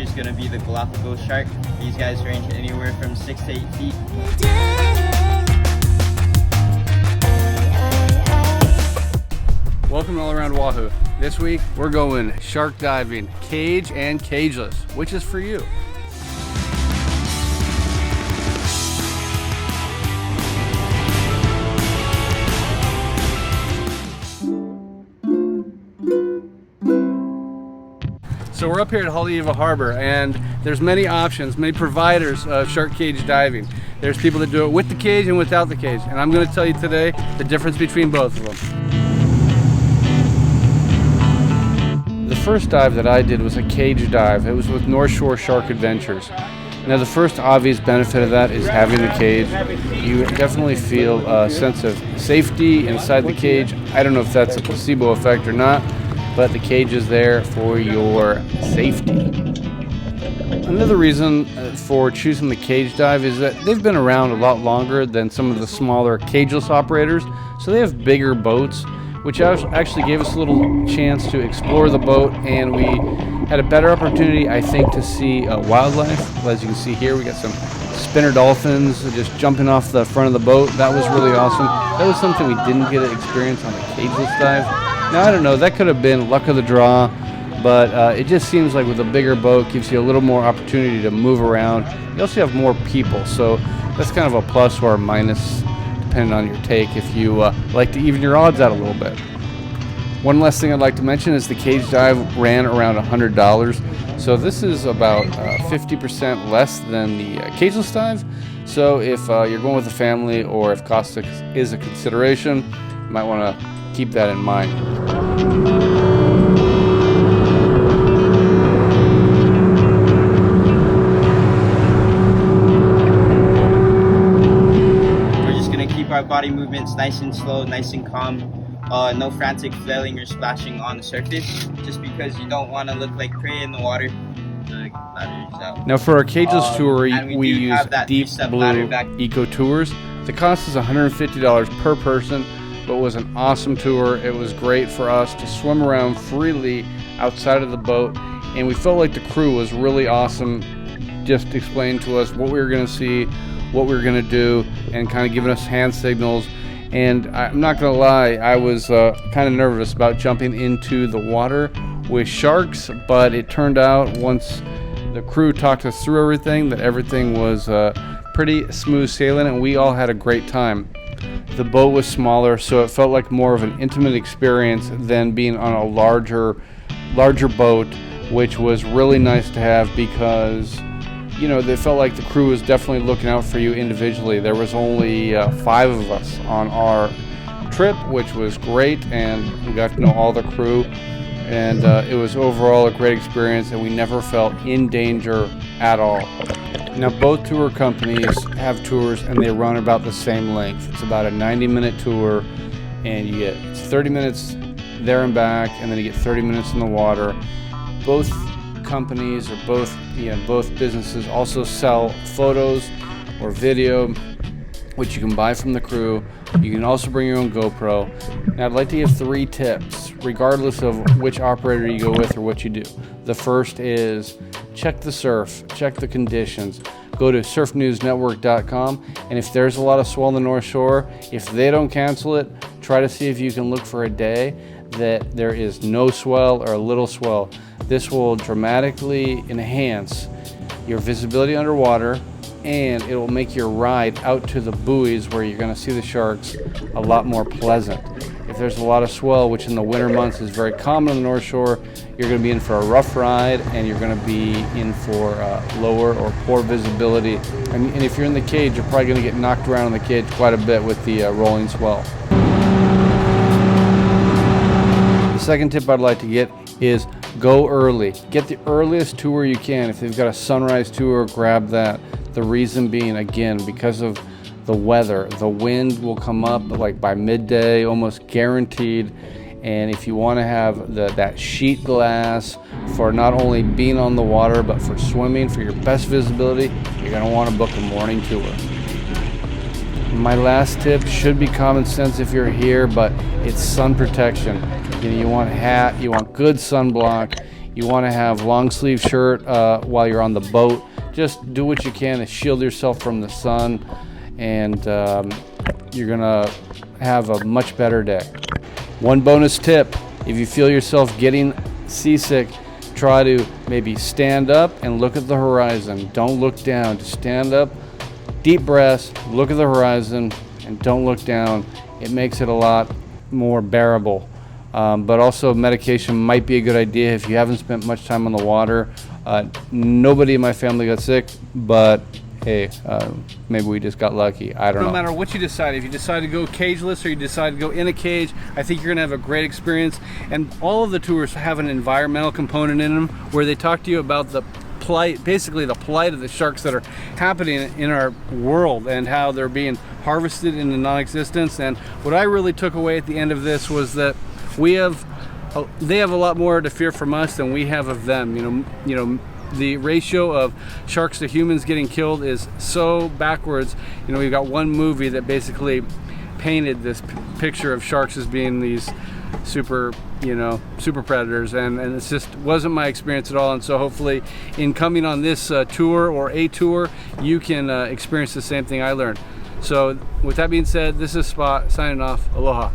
is going to be the Galapagos shark. These guys range anywhere from 6 to 8 feet. Welcome to All Around Oahu. This week we're going shark diving, cage and cageless, which is for you. So we're up here at Haleiwa Harbor, and there's many options, many providers of shark cage diving. There's people that do it with the cage and without the cage, and I'm going to tell you today the difference between both of them. The first dive that I did was a cage dive. It was with North Shore Shark Adventures. Now the first obvious benefit of that is having the cage. You definitely feel a sense of safety inside the cage. I don't know if that's a placebo effect or not, but the cage is there for your safety. Another reason for choosing the cage dive is that they've been around a lot longer than some of the smaller cageless operators, so they have bigger boats, which actually gave us a little chance to explore the boat, and we had a better opportunity, I think, to see wildlife. As you can see here, we got some spinner dolphins just jumping off the front of the boat. That was really awesome. That was something we didn't get to experience on the cageless dive. Now, I don't know, that could have been luck of the draw, but it just seems like with a bigger boat, gives you a little more opportunity to move around. You also have more people, so that's kind of a plus or a minus, depending on your take, if you like to even your odds out a little bit. One last thing I'd like to mention is the cage dive ran around $100, so this is about 50% less than the cageless dive. So if you're going with a family, or if cost is a consideration, you might want to keep that in mind. We're just going to keep our body movements nice and slow, nice and calm. No frantic flailing or splashing on the surface, just because you don't want to look like prey in the water. Now for our cageless tour, we use Deep Blue Eco Tours. The cost is $150 per person, but it was an awesome tour. It was great for us to swim around freely outside of the boat, and we felt like the crew was really awesome, just explaining to us what we were going to see, what we were going to do, and kind of giving us hand signals. And I'm not going to lie, I was kind of nervous about jumping into the water with sharks, but it turned out once the crew talked us through everything, that everything was pretty smooth sailing, and we all had a great time. The boat was smaller, so it felt like more of an intimate experience than being on a larger boat, which was really nice to have, because you know, they felt like the crew was definitely looking out for you individually. There was only 5 of us on our trip, which was great, and we got to know all the crew, and it was overall a great experience, and we never felt in danger at all. Now, both tour companies have tours, and they run about the same length. It's about a 90-minute tour, and it's 30 minutes there and back, and then you get 30 minutes in the water. Both companies, or both businesses, also sell photos or video, which you can buy from the crew. You can also bring your own GoPro. Now, I'd like to give 3 tips, regardless of which operator you go with or what you do. The first is check the surf, check the conditions. Go to surfnewsnetwork.com, and if there's a lot of swell on the North Shore, if they don't cancel it, try to see if you can look for a day that there is no swell or a little swell. This will dramatically enhance your visibility underwater, and it will make your ride out to the buoys where you're going to see the sharks a lot more pleasant. If there's a lot of swell, which in the winter months is very common on the North Shore, you're going to be in for a rough ride, and you're going to be in for lower or poor visibility. And if you're in the cage, you're probably going to get knocked around in the cage quite a bit with the rolling swell. The second tip I'd like to get is go early. Get the earliest tour you can. If they've got a sunrise tour, grab that. The reason being, again, because of the weather. The wind will come up like by midday, almost guaranteed. And if you want to have that sheet glass for not only being on the water, but for swimming, for your best visibility, you're going to want to book a morning tour. My last tip should be common sense if you're here, but it's sun protection. You want a hat, you want good sunblock, You want to have long sleeve shirt while you're on the boat. Just do what you can to shield yourself from the sun, and you're gonna have a much better day. One bonus tip: if you feel yourself getting seasick, try to maybe stand up and look at the horizon. Don't look down. Just stand up, deep breaths, look at the horizon, and don't look down. It makes it a lot more bearable. But also medication might be a good idea if you haven't spent much time on the water. Nobody in my family got sick, but hey, maybe we just got lucky. I don't know. No matter what you decide, if you decide to go cageless or you decide to go in a cage, I think you're gonna have a great experience. And all of the tours have an environmental component in them where they talk to you about the plight, basically the plight of the sharks that are happening in our world and how they're being harvested into non-existence. And what I really took away at the end of this was that they have a lot more to fear from us than we have of them. You know, the ratio of sharks to humans getting killed is so backwards. You know, we've got one movie that basically painted this picture of sharks as being these super predators, and it just wasn't my experience at all. And so hopefully in coming on this tour or a tour, you can experience the same thing I learned. So with that being said, this is Spot signing off. Aloha.